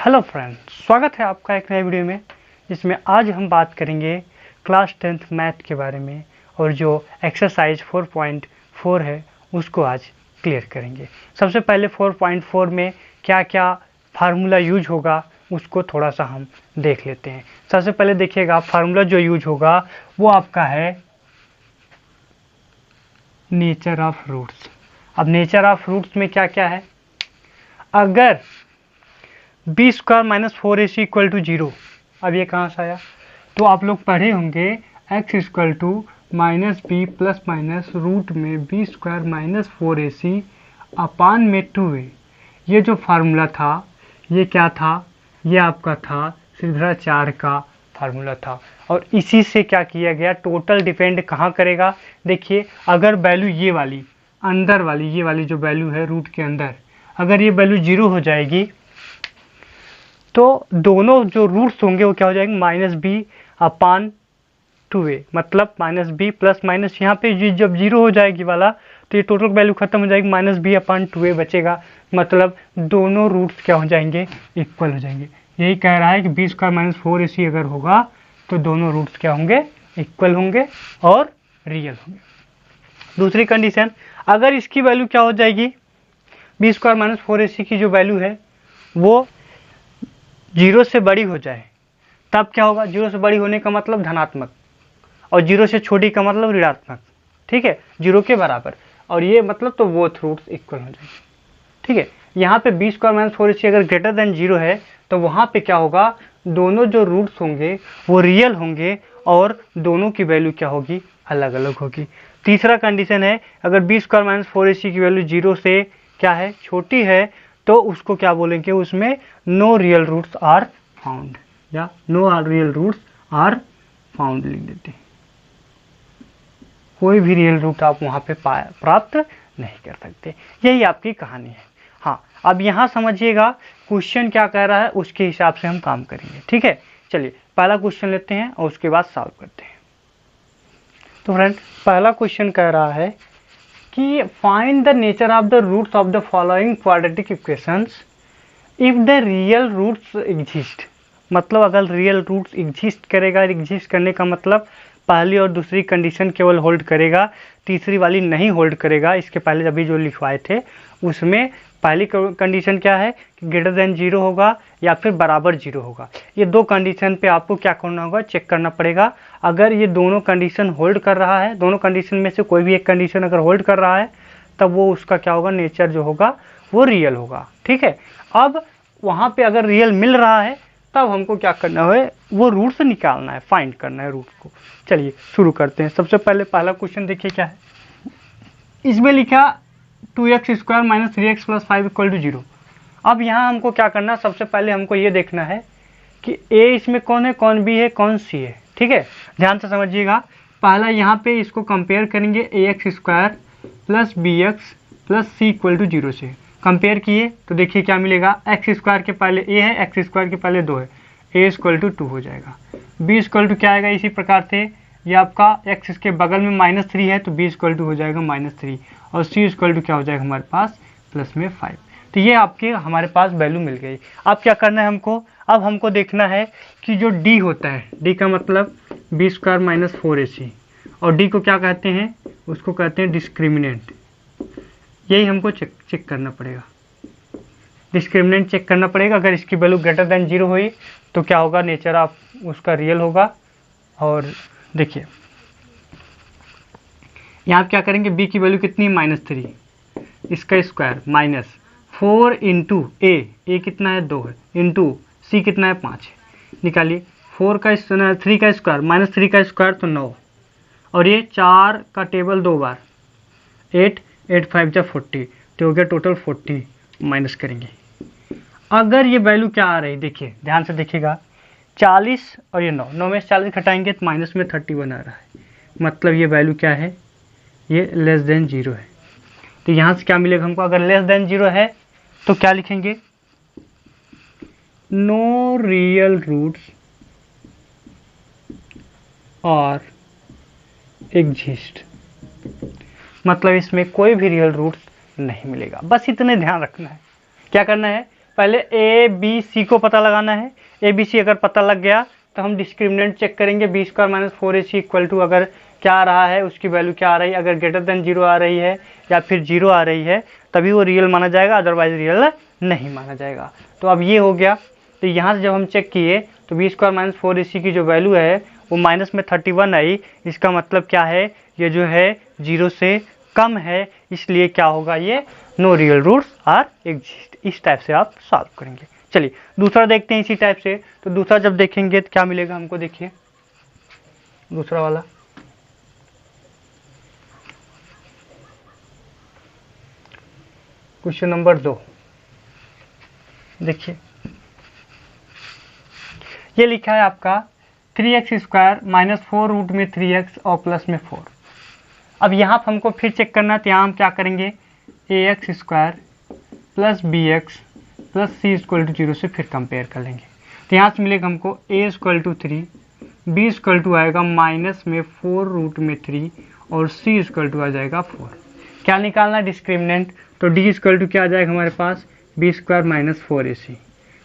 Hello friends, स्वागत है आपका एक नए वीडियो में जिसमें आज हम बात करेंगे क्लास 10th मैथ के बारे में और जो एक्सरसाइज 4.4 है उसको आज क्लियर करेंगे। सबसे पहले 4.4 में क्या क्या फार्मूला यूज होगा उसको थोड़ा सा हम देख लेते हैं। सबसे पहले देखिएगा, फार्मूला जो यूज होगा वो आपका है नेचर ऑफ रूट्स। अब नेचर ऑफ रूट्स में क्या क्या है, अगर b square minus 4ac equal to 0, अब ये कहाँ से आया, तो आप लोग पढ़े होंगे x equal to minus b plus minus root में b square minus 4ac upon में 2a। ये जो फार्मूला था ये क्या था, ये आपका था सीधा 4 का फार्मूला था। और इसी से क्या किया गया, टोटल डिपेंड कहाँ करेगा। देखिए, अगर वैल्यू ये वाली अंदर वाली, ये वाली जो वैल्यू है रूट के अंदर, अगर ये वैल्यू 0 हो जाएगी तो दोनों जो रूट्स होंगे वो क्या हो जाएंगे, माइनस बी अपान 2a, मतलब माइनस बी प्लस माइनस, यहाँ पे जब 0 हो जाएगी वाला तो ये टोटल वैल्यू खत्म हो जाएगी, माइनस बी अपान 2a बचेगा, मतलब दोनों रूट्स क्या हो जाएंगे, इक्वल हो जाएंगे। यही कह रहा है कि बी स्क्वायर माइनस 4ac अगर होगा तो दोनों रूट्स क्या होंगे, इक्वल होंगे और रियल होंगे। दूसरी कंडीशन, अगर इसकी वैल्यू क्या हो जाएगी, बी स्क्वायर माइनस 4ac की जो वैल्यू है वो 0 से बड़ी हो जाए, तब क्या होगा, 0 से बड़ी होने का मतलब धनात्मक और 0 से छोटी का मतलब ऋणात्मक, ठीक है, 0 के बराबर, और ये मतलब तो बोथ रूट्स इक्वल हो जाएंगे, ठीक है। यहाँ पे बी स्क्वायर माइनस 4ac अगर ग्रेटर देन 0 है तो वहाँ पे क्या होगा, दोनों जो रूट्स होंगे वो रियल होंगे और दोनों की वैल्यू क्या होगी, अलग अलग होगी। तीसरा कंडीशन है, अगर बी स्क्वायर माइनस 4ac की वैल्यू 0 से क्या है, छोटी है, तो उसको क्या बोलेंगे, उसमें no real roots are found, या no real roots are found लिख देते हैं। कोई भी रियल रूट आप वहाँ पे प्राप्त नहीं कर सकते। यही आपकी कहानी है। हाँ, अब यहाँ समझिएगा क्वेश्चन क्या कह रहा है, उसके हिसाब से हम काम करेंगे, ठीक है। चलिए पहला क्वेश्चन लेते हैं और उसके बाद सॉल्व करते हैं। तो फ्रेंड, पहला क्वेश्चन कह रहा है कि find the nature of the roots of the following quadratic equations if the real roots exist. मतलब अगर रियल रूट्स एग्जिस्ट करेगा, एग्जिस्ट करने का मतलब पहली और दूसरी कंडीशन केवल होल्ड करेगा, तीसरी वाली नहीं होल्ड करेगा। इसके पहले अभी जो लिखवाए थे उसमें पहली कंडीशन क्या है कि ग्रेटर देन 0 होगा या फिर बराबर 0 होगा। ये दो कंडीशन पे आपको क्या करना होगा, चेक करना पड़ेगा। अगर ये दोनों कंडीशन होल्ड कर रहा है, दोनों कंडीशन में से कोई भी एक कंडीशन अगर होल्ड कर रहा है तब वो उसका क्या होगा, नेचर जो होगा वो रियल होगा, ठीक है। अब वहाँ पे अगर रियल मिल रहा है तब हमको क्या करना है, वो रूट्स निकालना है, फाइंड करना है रूट्स को। चलिए शुरू करते हैं। सबसे पहले पहला क्वेश्चन देखिए क्या है, इसमें लिखा 2x square minus 3x plus 5 equal to 0। अब यहाँ हमको क्या करना है, सबसे पहले हमको ये देखना है कि a इसमें कौन है, कौन b है, कौन c है, ठीक है। ध्यान से समझिएगा। पहला यहाँ पे इसको कंपेयर करेंगे ax square plus bx plus c equal to 0 से। कंपेयर किए तो देखिए क्या मिलेगा, एक्स स्क्वायर के पहले a है, एक्स स्क्वायर के पहले 2 है, a इक्वल टू 2 हो जाएगा। b इक्वल टू क्या आएगा, इसी प्रकार से ये आपका x इसके बगल में -3 है तो b इक्वल टू हो जाएगा -3 और c इक्वल टू क्या हो जाएगा हमारे पास प्लस में 5। तो ये आपके हमारे पास वैल्यू मिल गई। अब क्या करना है हमको, अब हमको देखना है कि जो d होता है, d का मतलब बी स्क्वायर माइनस 4ac, और d को क्या कहते हैं, उसको कहते हैं डिस्क्रिमिनेंट। यही हमको चेक करना पड़ेगा, डिस्क्रिमिनेंट चेक करना पड़ेगा। अगर इसकी वैल्यू ग्रेटर देन 0 हुई तो क्या होगा, नेचर ऑफ उसका रियल होगा। और देखिए यहाँ क्या करेंगे, b की वैल्यू कितनी है, -3, इसका स्क्वायर माइनस 4 इंटू a कितना है 2 है, इंटू c कितना है 5 है। निकालिए 3 का स्क्वायर माइनस 3 का स्क्वायर तो 9, और ये 4 का टेबल 2 बार 8 5 जा 40, तो हो गया टोटल 40। माइनस करेंगे, अगर ये वैल्यू क्या आ रही, देखिए ध्यान से देखिएगा, 40 और ये 9 में से 40 घटाएंगे तो माइनस में 31 आ रहा है, मतलब ये वैल्यू क्या है, ये लेस देन 0 है। तो यहाँ से क्या मिलेगा हमको, अगर लेस देन 0 है तो क्या लिखेंगे, नो रियल रूट्स और एग्जिस्ट, मतलब इसमें कोई भी रियल रूट्स नहीं मिलेगा। बस इतने ध्यान रखना है। क्या करना है, पहले ए बी सी को पता लगाना है। ए बी सी अगर पता लग गया तो हम डिस्क्रिमिनेंट चेक करेंगे, b square minus 4ac equal to अगर क्या आ रहा है, उसकी वैल्यू क्या आ रही है, अगर ग्रेटर देन 0 आ रही है या फिर 0 आ रही है तभी वो रियल माना जाएगा, अदरवाइज रियल नहीं माना जाएगा। तो अब ये हो गया। तो यहाँ से जब हम चेक किए तो बी स्क्वायर माइनस 4ac की जो वैल्यू है वो माइनस में 31 आई। इसका मतलब क्या है, ये जो है 0 से कम है, इसलिए क्या होगा, ये no real roots are exist. इस टाइप से आप सॉल्व करेंगे। चलिए दूसरा देखते हैं इसी टाइप से। तो दूसरा जब देखेंगे तो क्या मिलेगा हमको, देखिए दूसरा वाला। क्वेश्चन नंबर 2 देखिए, ये लिखा है आपका 3x स्क्वायर माइनस 4 रूट में 3x और प्लस में 4। अब यहाँ पर हमको फिर चेक करना है, तो यहाँ हम क्या करेंगे, ax square plus bx plus c equal to 0 से फिर कंपेयर कर लेंगे। तो यहाँ से मिलेगा हमको a equal to 3, b equal to आएगा माइनस में 4 रूट में 3 और c इक्वल टू आ जाएगा 4। क्या निकालना है, डिस्क्रिमिनेंट। तो d इक्वल टू क्या आ जाएगा हमारे पास, b square minus 4ac।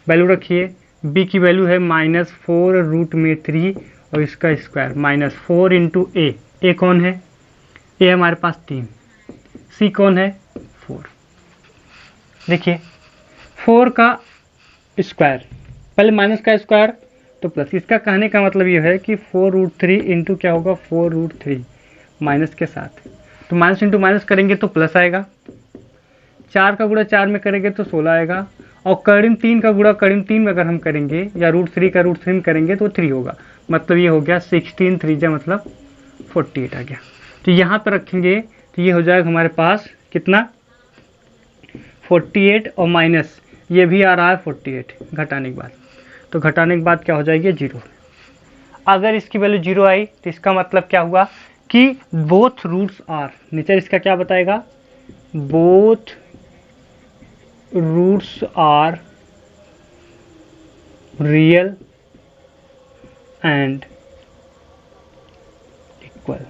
Value रखिए, b की वैल्यू है माइनस 4 रूट में 3 और इसका स्क्वायर माइनस 4 इंटू ए कौन है, ए हमारे पास 3, c कौन है 4। देखिए 4 का स्क्वायर, पहले माइनस का स्क्वायर तो प्लस। इसका कहने का मतलब ये है कि 4 रूट 3 इंटू क्या होगा, 4 रूट 3 माइनस के साथ। तो माइनस इंटू माइनस करेंगे तो प्लस आएगा, 4 का गुणा 4 में करेंगे तो 16 आएगा, और करीम 3 का गुणा करीम 3 में अगर हम करेंगे या रूट 3 का रूट 3 में करेंगे तो 3 होगा। मतलब ये हो गया 16 3 जा मतलब 48 आ गया। तो यहाँ पर रखेंगे तो ये हो जाएगा हमारे पास कितना, 48 और माइनस ये भी आ रहा है 48 घटाने के बाद। तो घटाने के बाद क्या हो जाएगी, 0। अगर इसकी वैल्यू 0 आई तो इसका मतलब क्या हुआ कि बोथ रूट्स आर, नेचर इसका क्या बताएगा, both roots are real and equal.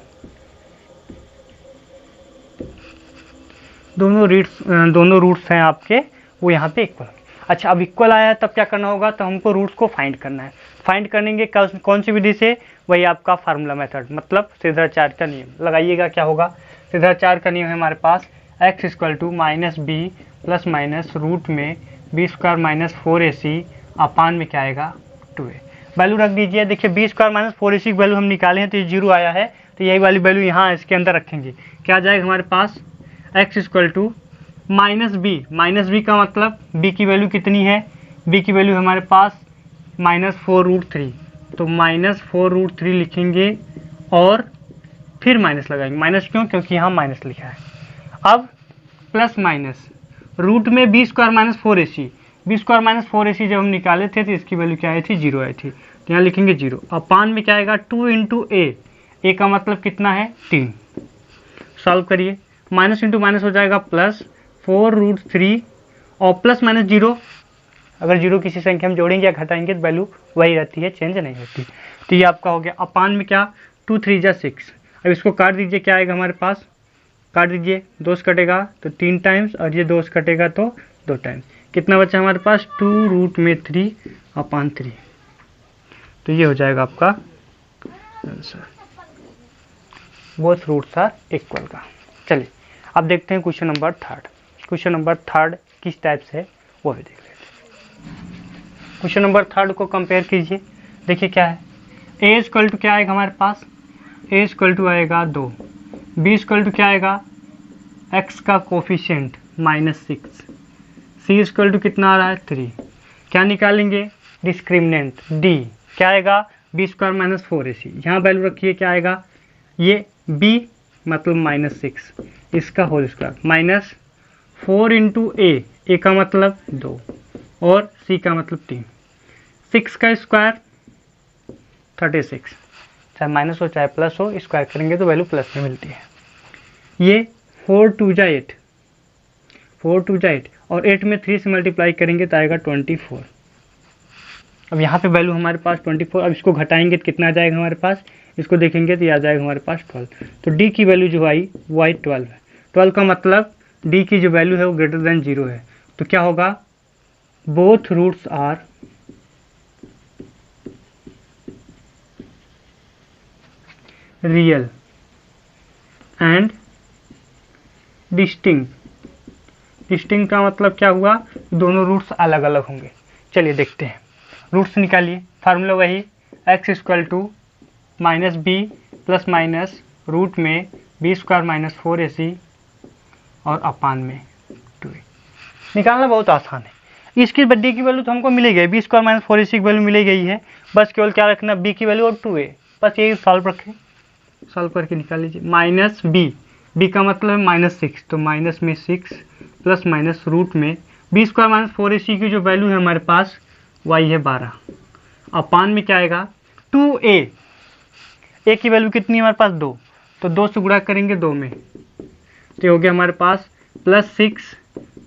दोनों रूट्स हैं आपके वो यहाँ पे इक्वल। अच्छा, अब इक्वल आया है तब क्या करना होगा, तो हमको रूट्स को फाइंड करना है। फाइंड करेंगे कौन सी विधि से, वही आपका फार्मूला मेथड, मतलब श्रीधराचार्य का नियम लगाइएगा। क्या होगा, श्रीधराचार्य का नियम है हमारे पास x equal to minus b plus minus root में b square minus 4ac upon में क्या आएगा 2a। वैल्यू रख दीजिए। देखिए बी स्क्वायर माइनस 4ac की वैल्यू हम निकाले हैं तो ये 0 आया है, तो यही वाली वैल्यू यहाँ इसके अंदर रखेंगे। क्या आ जाएगा हमारे पास, x equal to minus b का मतलब b की वैल्यू कितनी है, b की वैल्यू हमारे पास माइनस 4 रूट 3, तो माइनस 4 रूट 3 लिखेंगे और फिर माइनस लगाएंगे। माइनस क्यों, क्योंकि यहाँ माइनस लिखा है। अब प्लस माइनस रूट में b square minus 4ac, b square minus 4ac जब हम निकाले थे तो इसकी वैल्यू क्या आई थी, 0 आई थी। तो यहाँ लिखेंगे 0। अपान में क्या आएगा, 2 इंटू ए का मतलब कितना है 3। सॉल्व करिए, माइनस इंटू माइनस हो जाएगा प्लस 4 रूट 3 और प्लस माइनस 0। अगर 0 किसी संख्या में जोड़ेंगे या घटाएंगे तो वैल्यू वही रहती है, चेंज नहीं होती। तो ये आपका हो गया। अपान में क्या, 2 3 जा 6। अब इसको काट दीजिए, क्या आएगा हमारे पास, काट दीजिए, 2 से कटेगा तो 3 टाइम्स और ये 2 से कटेगा तो 2 टाइम्स। कितना बचा हमारे पास, 2 रूट में 3 अपान 3। तो ये हो जाएगा आपका answer, both roots are equal का। चलिए अब देखते हैं क्वेश्चन नंबर 3। क्वेश्चन नंबर 3 किस टाइप से है वो भी देख लेते हैं। क्वेश्चन नंबर 3 को कंपेयर कीजिए। देखिए क्या है, ए इक्वल टू क्या आएगा हमारे पास, ए इक्वल टू आएगा 2, बी इक्वल टू क्या आएगा, एक्स का कोफिशिएंट -6, सी इक्वल टू कितना आ रहा है 3। क्या निकालेंगे, डिस्क्रिमिनेंट डी क्या आएगा, बी स्क्वायर माइनस 4ac। यहाँ वैल्यू रखिए, क्या आएगा, ये b मतलब -6, इसका होल स्क्वायर माइनस 4 इंटू ए का मतलब 2 और c का मतलब 3। 6 का स्क्वायर 36, चाहे माइनस हो चाहे प्लस हो, स्क्वायर करेंगे तो वैल्यू प्लस में मिलती है। ये 4 2 जा 8, 4 2 जा 8 और 8 में 3 से मल्टीप्लाई करेंगे तो आएगा 24। अब यहाँ पे वैल्यू हमारे पास 24। अब इसको घटाएंगे तो कितना आ जाएगा हमारे पास, इसको देखेंगे तो ये आ जाएगा हमारे पास 12। तो d की वैल्यू जो आई वो आई 12 है। 12 का मतलब d की जो वैल्यू है वो ग्रेटर देन 0 है। तो क्या होगा, both roots are real and distinct. Distinct का मतलब क्या हुआ, दोनों रूट्स अलग अलग होंगे। चलिए देखते हैं, रूट्स निकालिए। फार्मूला वही x equal to minus b plus minus root में बी स्क्वायर माइनस 4ac और अपान में 2a। निकालना बहुत आसान है। इसकी डी की वैल्यू तो हमको मिल गई, बी स्क्वायर माइनस 4ac की वैल्यू मिल गई है। बस केवल क्या रखना, बी की वैल्यू और 2a, बस यही सॉल्व रखें। सॉल्व करके निकाल लीजिए। माइनस बी का मतलब है -6, तो माइनस में 6 प्लस माइनस रूट में बी स्क्वायर माइनस 4ac की जो वैल्यू है हमारे पास वाई है 12, अपान में क्या आएगा 2a। ए की वैल्यू कितनी है हमारे पास 2, तो 2 से गुणा करेंगे 2 में, तो हो गया हमारे पास +6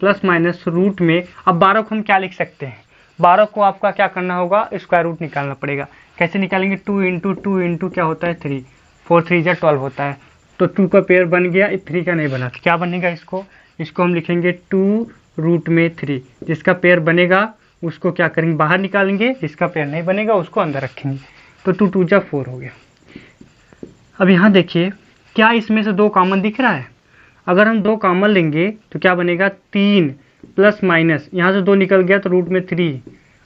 प्लस माइनस रूट में। अब 12 को हम क्या लिख सकते हैं, 12 को आपका क्या करना होगा, स्क्वायर रूट निकालना पड़ेगा। कैसे निकालेंगे, 2 इंटू 2 इंटू क्या होता है 3, 4 3 जा 12 होता है, तो 2 का पेयर बन गया, 3 का नहीं बना, तो क्या बनेगा इसको हम लिखेंगे 2 रूट में 3। जिसका पेयर बनेगा उसको क्या करेंगे, बाहर निकालेंगे, जिसका पेयर नहीं बनेगा उसको अंदर रखेंगे, तो 2 2 जा 4 हो गया। अब यहाँ देखिए, क्या इसमें से 2 कॉमन दिख रहा है, अगर हम 2 कॉमन लेंगे तो क्या बनेगा 3 प्लस माइनस, यहाँ से 2 निकल गया तो रूट में 3,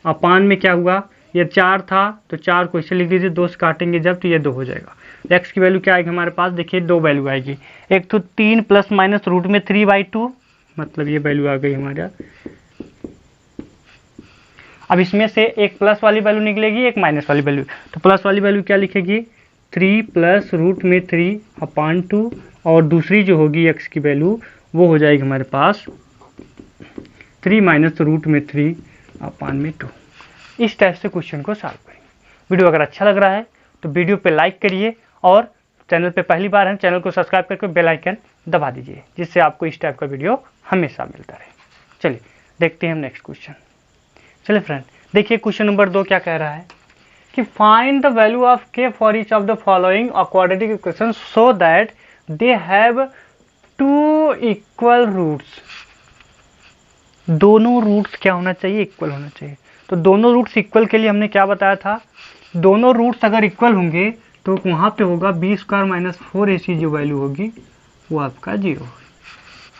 अपान में क्या हुआ, ये 4 था तो 4 को इसे लिख दीजिए, 2 से काटेंगे जब तो ये 2 हो जाएगा। एक्स की वैल्यू क्या आएगी हमारे पास, देखिए 2 वैल्यू आएगी, एक तो 3 प्लस माइनस रूट में 3/2, मतलब ये वैल्यू आ गई हमारा। अब इसमें से एक प्लस वाली वैल्यू निकलेगी, एक माइनस वाली वैल्यू, तो प्लस वाली वैल्यू क्या लिखेगी 3 प्लस रूट में 3 अपान 2, और दूसरी जो होगी एक्स की वैल्यू वो हो जाएगी हमारे पास 3 माइनस रूट में 3 अपान में 2। इस टाइप से क्वेश्चन को सॉल्व करेंगे। वीडियो अगर अच्छा लग रहा है तो वीडियो पे लाइक करिए, और चैनल पे पहली बार है चैनल को सब्सक्राइब करके बेल आइकन दबा दीजिए, जिससे आपको इस टाइप का वीडियो हमेशा मिलता रहे। चलिए देखते हैं हम नेक्स्ट क्वेश्चन। चलिए फ्रेंड, देखिए क्वेश्चन नंबर 2 क्या कह रहा है कि find the value of k for each of the following quadratic equation so that they have 2 equal roots. दोनों रूट्स क्या होना चाहिए, इक्वल होना चाहिए। तो दोनों रूट्स इक्वल के लिए हमने क्या बताया था, दोनों रूट्स अगर इक्वल होंगे तो वहाँ पे होगा बी स्क्वायर माइनस 4ac जो वैल्यू होगी वो आपका 0 होगी।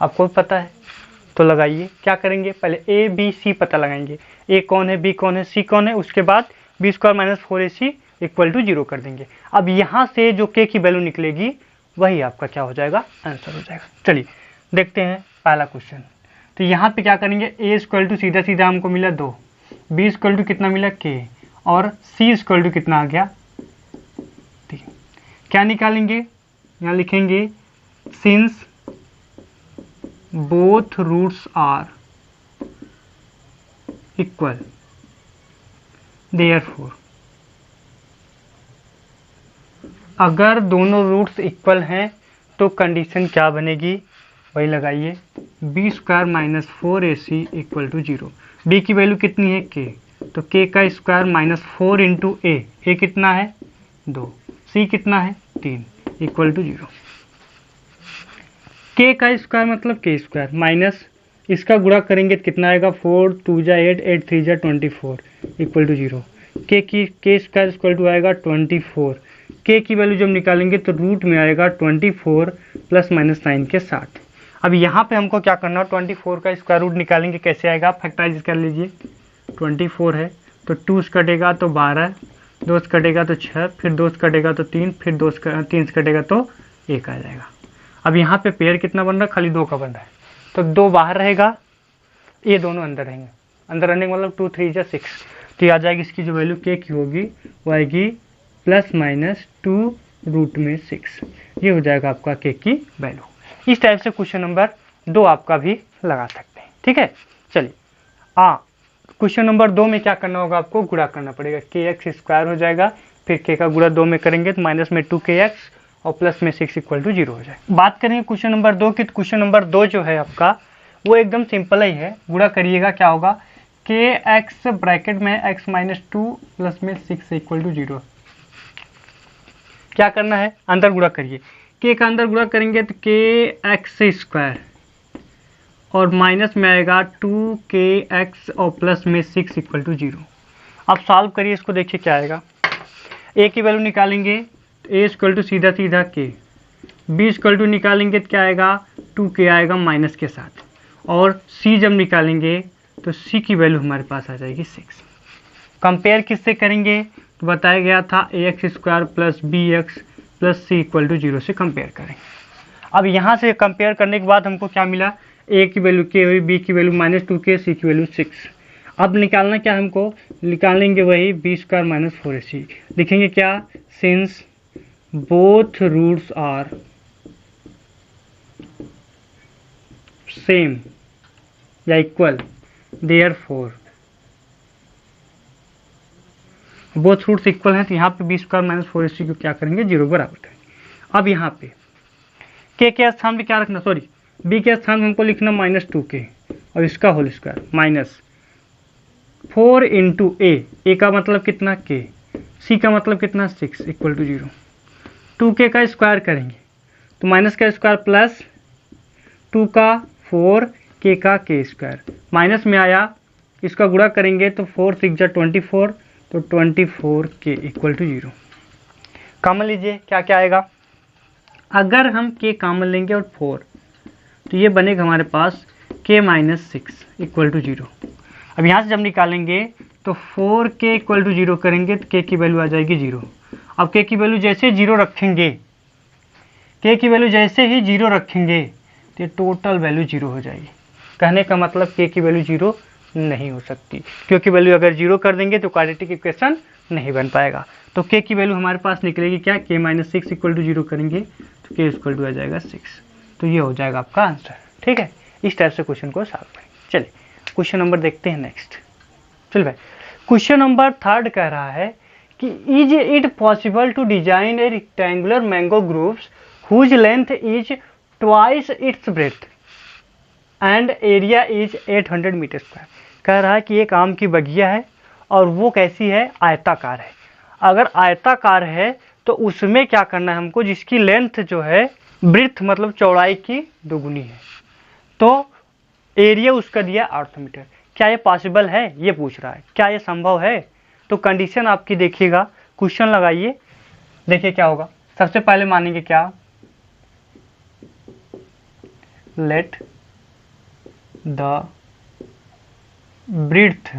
आपको पता है, तो लगाइए। क्या करेंगे, पहले ए बी सी पता लगाएंगे, ए कौन है, बी कौन है, सी कौन है, उसके बाद b square minus 4ac equal to 0 कर देंगे। अब यहाँ से जो के की वैल्यू निकलेगी वही आपका क्या हो जाएगा, आंसर हो जाएगा। चलिए देखते हैं पहला क्वेश्चन। तो यहाँ पे क्या करेंगे, ए स्क्वायर टू सीधा सीधा हमको मिला 2, बी स्क्वायर टू कितना मिला k, और सी स्क्वायर टू कितना आ गया 3। क्या निकालेंगे, यहाँ लिखेंगे since both roots are equal therefore, अगर दोनों रूट्स इक्वल हैं तो कंडीशन क्या बनेगी, वही लगाइए, b square minus 4ac equal to 0। बी की वैल्यू कितनी है k, तो k का स्क्वायर माइनस 4 इंटू ए कितना है 2, c कितना है 3 इक्वल टू 0। k का स्क्वायर मतलब k स्क्वायर माइनस इसका गुणा करेंगे तो कितना आएगा 4 2 जा 8 8 3 जा 24 equal to 0। k square equal to आएगा 24, k की वैल्यू जब निकालेंगे तो रूट में आएगा 24 प्लस माइनस साइन के 60। अब यहाँ पे हमको क्या करना है, 24 का स्क्वायर रूट निकालेंगे, कैसे आएगा, फैक्टराइज कर लीजिए। 24 है तो 2 से कटेगा तो 12, 2 से कटेगा तो 6, फिर 2 से कटेगा तो 3, फिर 3 से कटेगा तो 1 आ जाएगा। अब यहाँ पे पेयर कितना बन रहा है, खाली 2 का बन रहा है, तो 2 बाहर रहेगा, ये दोनों अंदर रहेंगे, अंदर रहने का मतलब 2 3 जा 6, तो आ जाएगी इसकी जो वैल्यू k की होगी वो आएगी प्लस माइनस 2 रूट में 6। ये हो जाएगा आपका k की वैल्यू। इस टाइप से क्वेश्चन नंबर 2 आपका भी लगा सकते हैं, ठीक है। चलिए क्वेश्चन नंबर 2 में क्या करना होगा, आपको गुणा करना पड़ेगा, kx स्क्वायर हो जाएगा, फिर k का गुणा 2 में करेंगे तो माइनस में 2kx और प्लस में 6 इक्वल टू 0 हो जाएगा। बात करेंगे क्वेश्चन नंबर 2 की, तो क्वेश्चन नंबर 2 जो है आपका वो एकदम सिंपल ही है। गुणा करिएगा, क्या होगा, kx ब्रैकेट में x माइनस 2 प्लस में 6 इक्वल टू 0। क्या करना है, अंदर गुणा करिए, k का अंदर गुणा करेंगे तो kx स्क्वायर और माइनस में आएगा 2kx और प्लस में 6 इक्वल टू 0। अब सॉल्व करिए इसको, देखिए क्या आएगा। a की वैल्यू निकालेंगे तो a इक्वल टू सीधा सीधा k, b इक्वल टू निकालेंगे तो क्या आएगा 2k आएगा माइनस के साथ, और c जब निकालेंगे तो c की वैल्यू हमारे पास आ जाएगी 6। कंपेयर किससे करेंगे तो बताया गया था ax square plus bx plus c equal to 0 से कंपेयर करेंगे। अब यहाँ से कंपेयर करने के बाद हमको क्या मिला, a की वैल्यू k हुई, b की वैल्यू माइनस 2k, c की वैल्यू 6। अब निकालना क्या हमको, निकालेंगे वही b स्क्वायर माइनस 4ac। लिखेंगे क्या, since both roots are same या equal therefore, both roots equal हैं तो यहाँ पे b स्क्वायर माइनस 4ac को क्या करेंगे 0 बराबर करेंगे। अब यहाँ पे k के स्थान पे क्या रखना, सॉरी b के स्थान में हमको लिखना माइनस 2k और इसका whole square minus 4 into a का मतलब कितना k, c का मतलब कितना 6 इक्वल टू 0। 2k का स्क्वायर करेंगे तो माइनस का स्क्वायर प्लस 2 का 4, k का k स्क्वायर, माइनस में आया इसका गुणा करेंगे तो 4 6 जा 24, तो 24k इक्वल टू 0। कॉमन लीजिए क्या क्या आएगा, अगर हम k कॉमन लेंगे और 4 तो ये बनेगा हमारे पास k माइनस 6 इक्वल टू 0। अब यहाँ से जब निकालेंगे तो 4k इक्वल टू 0 करेंगे तो k की वैल्यू आ जाएगी 0। अब k की वैल्यू जैसे 0 रखेंगे, k की वैल्यू जैसे ही 0 रखेंगे तो टोटल वैल्यू 0 हो जाएगी। कहने का मतलब k की वैल्यू 0 नहीं हो सकती, क्योंकि वैल्यू अगर 0 कर देंगे तो क्वाड्रेटिक इक्वेशन नहीं बन पाएगा। तो k की वैल्यू हमारे पास निकलेगी क्या, k माइनस 6 इक्वल टू 0 करेंगे तो k इक्वल टू आ जाएगा 6। तो ये हो जाएगा आपका आंसर। ठीक है, इस टाइप से क्वेश्चन को सॉल्व करेंगे। चलिए क्वेश्चन नंबर देखते हैं नेक्स्ट। चलिए भाई, क्वेश्चन नंबर 3 कह रहा है कि is it possible to design a rectangular mango groups whose length is twice its breadth and area is 800 metre square. कह रहा है कि एक आम की बगिया है और वो कैसी है, आयताकार है। अगर आयताकार है तो उसमें क्या करना है हमको, जिसकी लेंथ जो है ब्रेथ मतलब चौड़ाई की दोगुनी है, तो एरिया उसका दिया 800 मीटर। क्या ये पॉसिबल है, ये पूछ रहा है, क्या ये संभव है। तो कंडीशन आपकी देखिएगा, क्वेश्चन लगाइए, देखिए क्या होगा। सबसे पहले मानेंगे क्या, let the breadth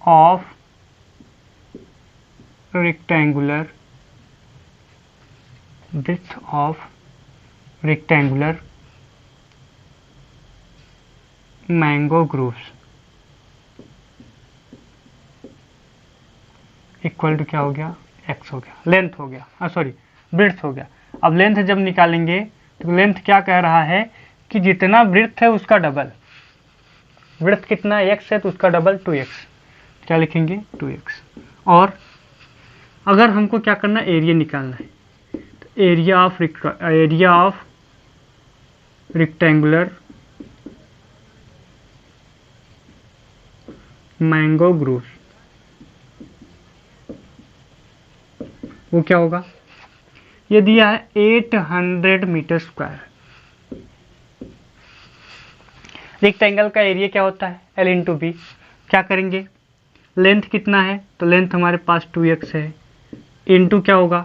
of rectangular mango groups equal to क्या हो गया, x हो गया, लेंथ हो गया, सॉरी ब्रेड्थ हो गया। अब लेंथ जब निकालेंगे तो लेंथ क्या कह रहा है कि जितना ब्रेड्थ है उसका डबल, ब्रेड्थ कितना x है तो उसका डबल 2x, क्या लिखेंगे 2x। और अगर हमको क्या करना है, एरिया निकालना है, तो area of rectangular mango groups वो क्या होगा, ये दिया है 800 मीटर स्क्वायर। रेक्टेंगल का एरिया क्या होता है, L इंटू बी। क्या करेंगे, लेंथ कितना है तो लेंथ हमारे पास 2x है, इंटू क्या होगा,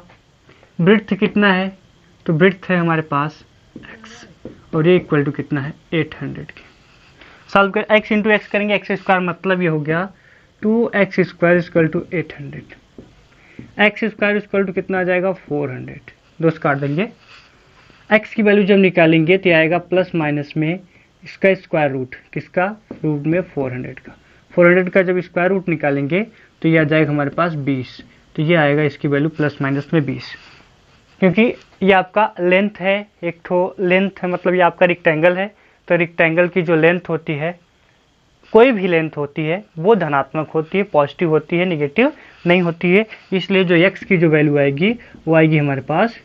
ब्रेड्थ कितना है तो ब्रेड्थ है हमारे पास x, और ये इक्वल टू कितना है 800 के। सॉल्व कर x इंटू एक्स करेंगे, एक्स स्क्वायर मतलब ये हो गया 2x square equal to 800, x square equal to कितना आ जाएगा 400, दो काट देंगे। x की वैल्यू जब निकालेंगे तो आएगा प्लस माइनस में इसका स्क्वायर रूट, किसका, रूट में 400 का जब स्क्वायर रूट निकालेंगे तो ये आ जाएगा हमारे पास 20, तो ये आएगा इसकी वैल्यू प्लस माइनस में 20, क्योंकि ये आपका लेंथ है, एक ठो लेंथ है, मतलब ये आपका रेक्टेंगल है, तो रेक्टेंगल की जो लेंथ होती है, कोई भी लेंथ होती है वो धनात्मक होती है, पॉजिटिव होती है, निगेटिव नहीं होती है। इसलिए जो x की जो वैल्यू आएगी वो आएगी हमारे पास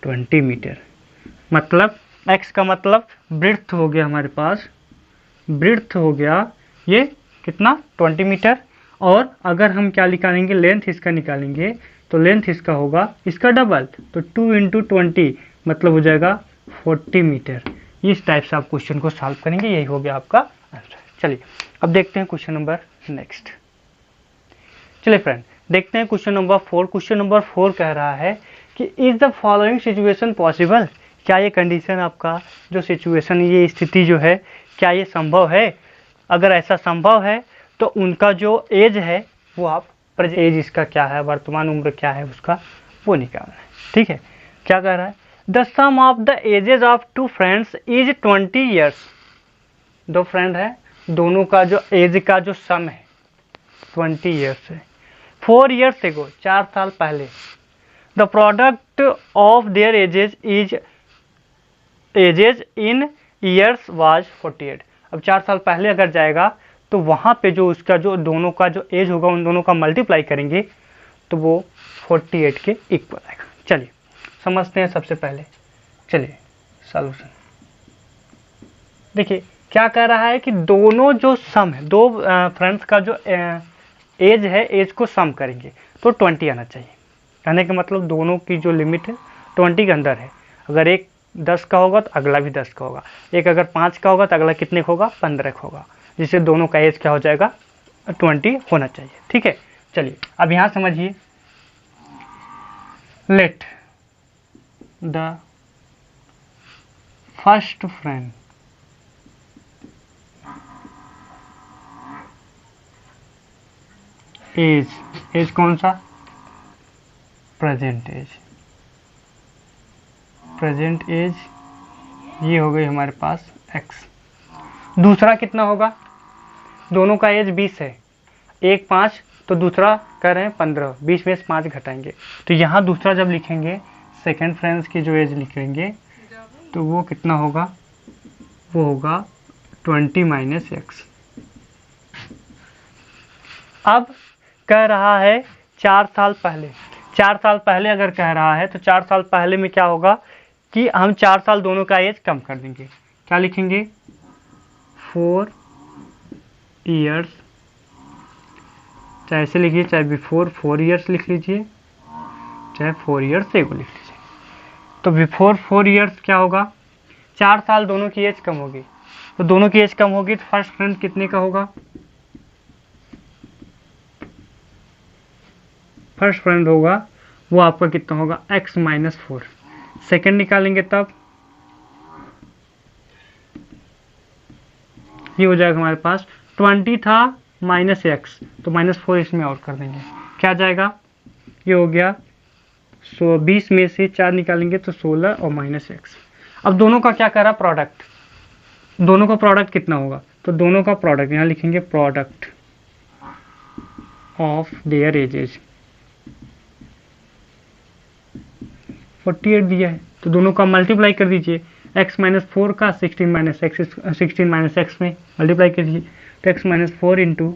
20 मीटर। मतलब x का मतलब ब्रेड्थ हो गया हमारे पास, ब्रेड्थ हो गया ये कितना 20 मीटर। और अगर हम क्या निकालेंगे, लेंथ इसका निकालेंगे तो लेंथ इसका होगा इसका डबल, तो 2 इंटू 20 मतलब हो जाएगा 40 मीटर। इस टाइप से आप क्वेश्चन को सॉल्व करेंगे, यही हो गया आपका आंसर। चलिए अब देखते हैं क्वेश्चन नंबर नेक्स्ट। चलिए फ्रेंड देखते हैं क्वेश्चन नंबर 4। क्वेश्चन नंबर 4 कह रहा है कि is the following situation possible, क्या ये कंडीशन आपका जो सिचुएशन, ये स्थिति जो है, क्या ये संभव है? अगर ऐसा संभव है तो उनका जो एज है वो आप एज इसका क्या है, वर्तमान उम्र क्या है उसका, वो निकालना है। ठीक है, क्या कह रहा है? The sum of the ages of two friends is 20 years. दो फ्रेंड है, दोनों का जो एज का जो सम है 20 ईयर्स है। 4 ईयर्स एगो, 4 साल पहले। The product of their edges in years was 48। अब 4 साल पहले अगर जाएगा तो वहाँ पे जो उसका जो दोनों का जो एज होगा उन दोनों का मल्टीप्लाई करेंगे तो वो 48 के इक्वल आएगा। चलिए समझते हैं सबसे पहले। चलिए सॉल्यूशन देखिए क्या कह रहा है कि दोनों जो सम है, दो फ्रेंड्स का जो एज है, एज को सम करेंगे तो 20 आना चाहिए। कहने का मतलब दोनों की जो लिमिट है 20 के अंदर है। अगर एक 10 का होगा तो अगला भी 10 का होगा, एक अगर 5 का होगा तो अगला कितने का होगा, 15 का होगा, जिससे दोनों का एज क्या हो जाएगा, 20 होना चाहिए। ठीक है, चलिए अब यहाँ समझिए। Let the first friend age कौन सा, प्रेजेंट एज, प्रेजेंट एज ये हो गई हमारे पास x। दूसरा कितना होगा, दोनों का एज 20 है, एक 5 तो दूसरा कह रहे हैं 15, 20 में से 5 घटाएंगे तो यहाँ दूसरा जब लिखेंगे सेकेंड फ्रेंड्स की जो एज लिखेंगे तो वो कितना होगा, वो होगा 20 माइनस x। अब कह रहा है 4 साल पहले, 4 साल पहले अगर कह रहा है तो 4 साल पहले में क्या होगा कि हम 4 साल दोनों का एज कम कर देंगे। क्या लिखेंगे, 4 ईयर्स, चाहे ऐसे लिखिए चाहे बिफोर 4 ईयर्स लिख लीजिए, चाहे 4 ईयर्स एगो लिख लीजिए। तो बिफोर 4 ईयर्स क्या होगा, 4 साल दोनों की एज कम होगी, तो दोनों की एज कम होगी तो फर्स्ट फ्रेंड कितने का होगा, फर्स्ट फ्रेंड होगा वो आपका कितना होगा, x माइनस 4। सेकेंड निकालेंगे तब ये हो जाएगा हमारे पास 20 था माइनस x, तो माइनस 4 इसमें और कर देंगे, क्या जाएगा, ये हो गया 20 में से 4 निकालेंगे तो 16 और माइनस x। अब दोनों का क्या कर रहा, प्रोडक्ट, दोनों का प्रोडक्ट कितना होगा, तो दोनों का प्रोडक्ट यहाँ लिखेंगे प्रोडक्ट ऑफ देयर एजेस, 48 दिया है तो दोनों का मल्टीप्लाई कर दीजिए, x माइनस 4 का 16 माइनस एक्स में मल्टीप्लाई कर दीजिए तो x minus 4 into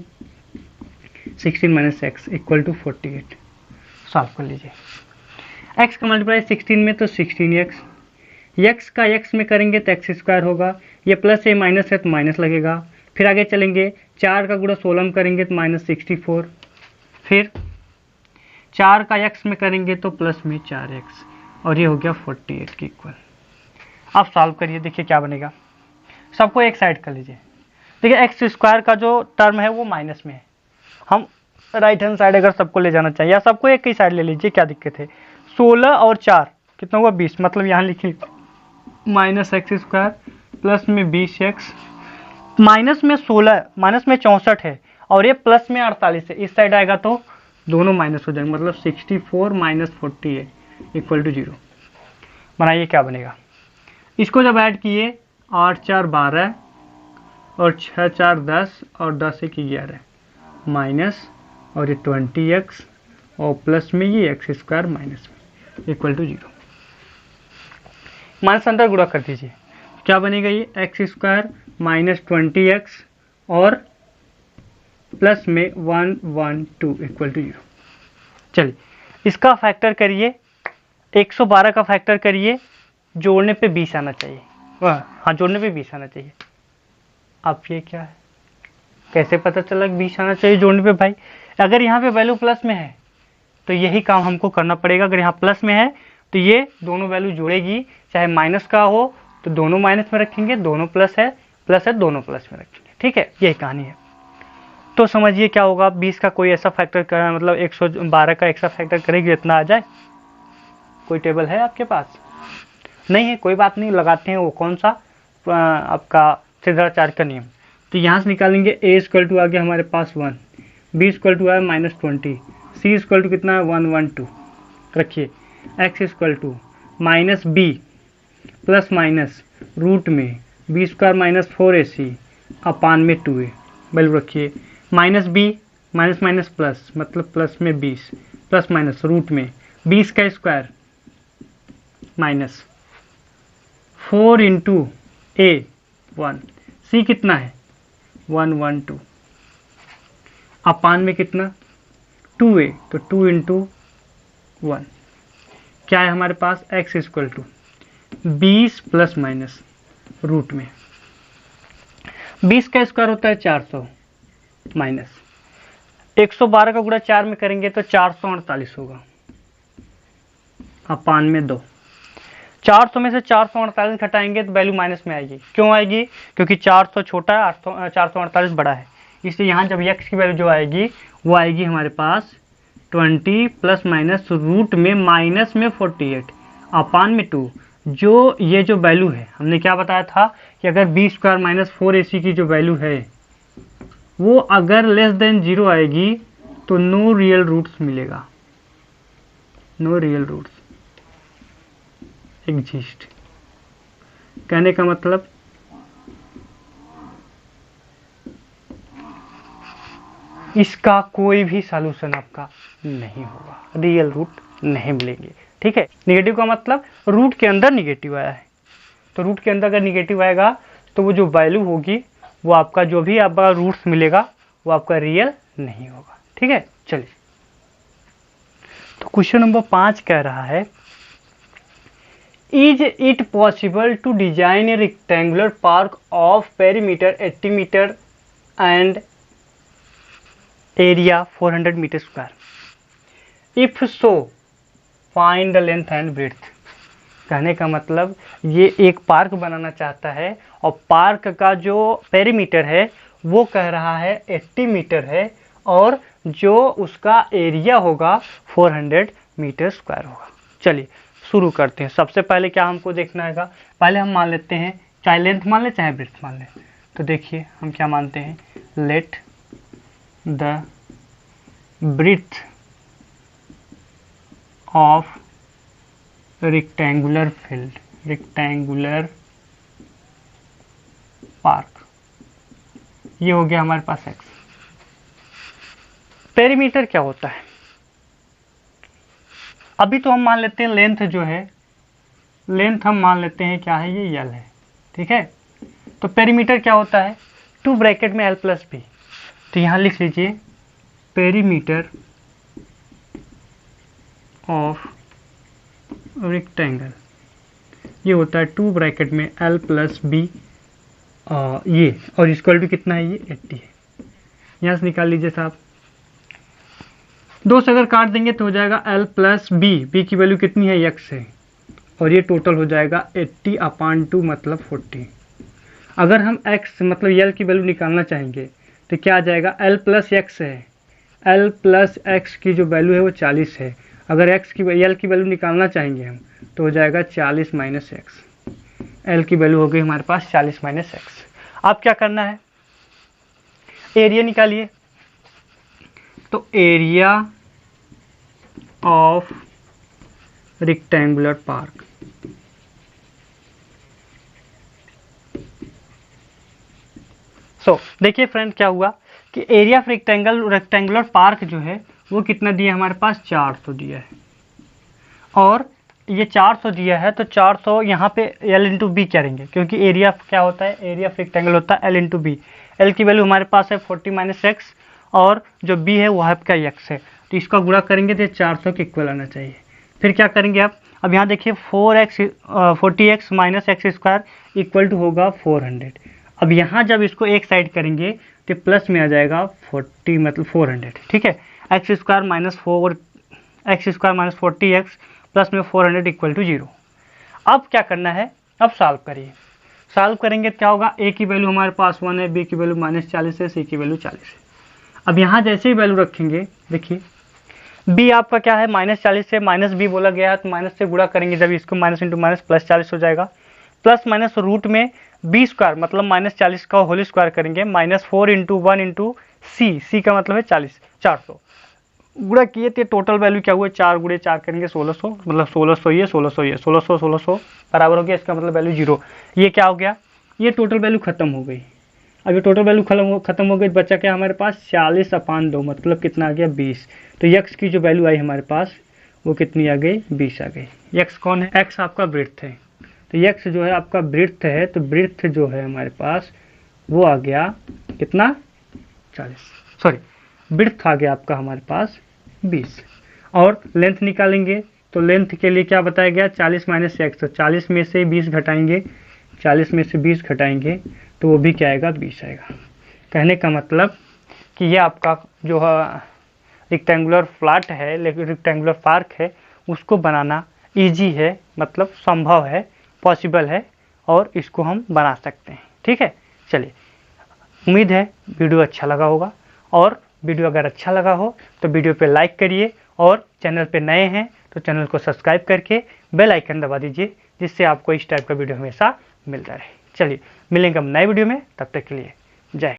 16 minus x equal to 48। Solve कर लीजिए, x का मल्टीप्लाई 16 में तो 16x, x का x में करेंगे तो x स्क्वायर होगा, ये प्लस है माइनस है तो माइनस लगेगा, फिर आगे चलेंगे 4 का गुणा 16 में करेंगे तो माइनस 64, फिर 4 का x में करेंगे तो प्लस में 4x, और ये हो गया 48 के इक्वल। आप सॉल्व करिए, देखिए क्या बनेगा, सबको एक साइड कर लीजिए। देखिए एक्स स्क्वायर का जो टर्म है वो माइनस में है, हम राइट हैंड साइड अगर सबको ले जाना चाहिए या सबको एक ही साइड ले लीजिए, क्या दिक्कत है। 16 और 4 कितना हुआ, 20, मतलब यहाँ लिखिए माइनस एक्स स्क्वायर प्लस में 20x, माइनस में 16, माइनस में 64 है और ये प्लस में 48 है, इस साइड आएगा तो दोनों माइनस हो जाएंगे, मतलब 64 माइनस 48 इक्वल टू 0। बनाइए क्या बनेगा, इसको जब ऐड किए 8 4 12 और 6 4 10 और 10 1 11 माइनस और ये 20x और प्लस में ये एक्स स्क्वायर माइनस में इक्वल टू 0। माइनस अंदर गुणा कर दीजिए, क्या बनेगा, ये एक्स स्क्वायर माइनस 20x और प्लस में 112 इक्वल टू 0। चलिए इसका फैक्टर करिए, 112 का फैक्टर करिए, जोड़ने पे 20 आना चाहिए, हाँ जोड़ने पे 20 आना चाहिए। अब ये क्या है, कैसे पता चला कि 20 आना चाहिए जोड़ने पे भाई, अगर यहाँ पे वैल्यू प्लस में है तो यही काम हमको करना पड़ेगा, अगर यहाँ प्लस में है तो ये दोनों वैल्यू जुड़ेगी, चाहे माइनस का हो तो दोनों माइनस में रखेंगे, दोनों प्लस है दोनों प्लस में रखेंगे। ठीक है, यही कहानी है। तो समझिए क्या होगा, 20 का कोई ऐसा फैक्टर मतलब 112 का ऐसा फैक्टर करेगी जितना आ जाए। कोई टेबल है आपके पास? नहीं है, कोई बात नहीं, लगाते हैं वो कौन सा आपका सिद्धार्थ का नियम। तो यहाँ से निकालेंगे a इक्वल टू आ गया हमारे पास 1, b इक्वल टू है -20, c इक्वल टू कितना है 112। रखिए x equal to minus b plus minus root में b square minus 4ac upon में 2a। वैल्यू रखिए minus b minus minus plus मतलब प्लस में 20 प्लस माइनस रूट में 20 का square minus 4 into a 1, c कितना है 112 अपान में कितना 2a, तो 2 इंटू 1 क्या है हमारे पास x equal to 20 plus minus root में 20 का स्क्वायर होता है 400 माइनस 112 का गुणा 4 में करेंगे तो 448 होगा अपान में 2। 400 में से 448 घटाएंगे तो वैल्यू माइनस में आएगी। क्यों आएगी? क्योंकि 400 छोटा है, 448 बड़ा है, इसलिए यहाँ जब x की वैल्यू जो आएगी वो आएगी हमारे पास 20 प्लस माइनस रूट में माइनस में 48 अपान में 2। जो ये जो वैल्यू है हमने क्या बताया था कि अगर b स्क्वायर माइनस 4ac की जो वैल्यू है वो अगर लेस देन 0 आएगी तो नो रियल रूट्स मिलेगा, नो रियल रूट्स एग्जिस्ट। कहने का मतलब इसका कोई भी सॉल्यूशन आपका नहीं होगा, रियल रूट नहीं मिलेंगे। ठीक है, निगेटिव का मतलब रूट के अंदर निगेटिव आया है, तो रूट के अंदर अगर निगेटिव आएगा तो वो जो वैल्यू होगी वो आपका जो भी आपका रूट्स मिलेगा वो आपका रियल नहीं होगा। ठीक है, चलिए तो क्वेश्चन नंबर 5 कह रहा है is it possible to design a rectangular park of perimeter 80 metre and area 400 metre square, if so find the length and breadth. कहने का मतलब ये एक पार्क बनाना चाहता है और पार्क का जो पेरीमीटर है वो कह रहा है 80 मीटर है और जो उसका एरिया होगा 400 मीटर स्क्वायर होगा। चलिए शुरू करते हैं। सबसे पहले क्या हमको देखना है, पहले हम मान लेते हैं, चाहे लेंथ मान ले चाहे ब्रेड्थ मान ले। तो देखिए हम क्या मानते हैं, late the breadth of rectangular field, rectangular park, ये हो गया हमारे पास x। पेरीमीटर क्या होता है, अभी तो हम मान लेते हैं लेंथ जो है, लेंथ हम मान लेते हैं क्या है, ये l है। ठीक है, तो पेरीमीटर क्या होता है, 2 ब्रैकेट में l प्लस बी। तो यहाँ लिख लीजिए पेरीमीटर ऑफ रेक्टेंगल, ये होता है 2 ब्रैकेट में l प्लस बी, ये और इक्वल टू कितना है, ये 80 है। यहाँ से निकाल लीजिए साहब, 2 से अगर काट देंगे तो हो जाएगा l प्लस बी, बी की वैल्यू कितनी है x है, और ये टोटल हो जाएगा 80 अपान 2 मतलब 40। अगर हम x मतलब l की वैल्यू निकालना चाहेंगे तो क्या आ जाएगा, l प्लस x है, l प्लस x की जो वैल्यू है वो 40 है। अगर x की l की वैल्यू निकालना चाहेंगे हम तो हो जाएगा 40 माइनस एक्स, l की वैल्यू हो गई हमारे पास 40 माइनस एक्स। अब क्या करना है, एरिया निकालिए। तो एरिया ऑफ रेक्टेंगुलर पार्क, देखिए फ्रेंड क्या हुआ कि एरिया ऑफ रेक्टेंगुलर पार्क जो है वो कितना दिया हमारे पास, 400 दिया है, और ये 400 दिया है तो 400 यहाँ पे l इंटू बी करेंगे, क्योंकि एरिया क्या होता है, एरिया ऑफ रेक्टेंगल होता है l इंटू बी। l की वैल्यू हमारे पास है 40 माइनस एक्स और जो b है वो आपका x है, तो इसका गुणा करेंगे तो 400 के इक्वल आना चाहिए। फिर क्या करेंगे आप, अब यहाँ देखिए 40x minus x square equal to होगा 400। अब यहाँ जब इसको एक साइड करेंगे तो प्लस में आ जाएगा 40 मतलब 400। ठीक है, x square minus 40x plus में 400 इक्वल टू 0। अब क्या करना है, अब सॉल्व करिए। सॉल्व करेंगे तो क्या होगा, ए की वैल्यू हमारे पास 1 है, बी की वैल्यू -40 है, सी की वैल्यू 40 है। अब यहाँ जैसे ही वैल्यू रखेंगे, देखिए बी आपका क्या है -40 से माइनस बी बोला गया है, तो माइनस से गुणा करेंगे, जब इसको माइनस इंटू माइनस +40 हो जाएगा। प्लस माइनस रूट में बी स्क्वायर मतलब -40 का होल स्क्वायर करेंगे, -4 इंटू 1 इंटू सी का मतलब है 40, 400 गुणा किए तो टोटल वैल्यू क्या हुआ, 4 गुणे 4 करेंगे 1600, मतलब 1600 ये 1600 ये 1600 बराबर हो गया, इसका मतलब वैल्यू 0। ये क्या हो गया, ये टोटल वैल्यू खत्म हो गई। अब ये टोटल वैल्यू खत्म हो गई, बच्चा क्या हमारे पास 40/2 मतलब कितना आ गया 20। तो यक्स की जो वैल्यू आई हमारे पास वो कितनी आ गई, 20 आ गई। यक्स कौन है, एक्स आपका ब्रेड्थ है, तो यक्स जो है आपका ब्रेड्थ है, तो ब्रेड्थ जो है हमारे पास वो आ गया कितना 40, सॉरी ब्रेड्थ आ गया आपका हमारे पास 20। और लेंथ निकालेंगे तो लेंथ के लिए क्या बताया गया, 40 माइनस एक्स, तो 40 में से 20 घटाएंगे, 40 में से 20 घटाएंगे तो वो भी क्या आएगा 20 आएगा। कहने का मतलब कि ये आपका जो रेक्टेंगुलर फ्लैट है, लेकिन रेक्टेंगुलर पार्क है, उसको बनाना इजी है, मतलब संभव है, पॉसिबल है, और इसको हम बना सकते हैं। ठीक है, चलिए उम्मीद है वीडियो अच्छा लगा होगा, और वीडियो अगर अच्छा लगा हो तो वीडियो पे लाइक करिए, और चैनल पे नए हैं तो चैनल को सब्सक्राइब करके बेल आइकन दबा दीजिए, जिससे आपको इस टाइप का वीडियो हमेशा मिलता रहे। चलिए मिलेंगे हम नए वीडियो में, तब तक के लिए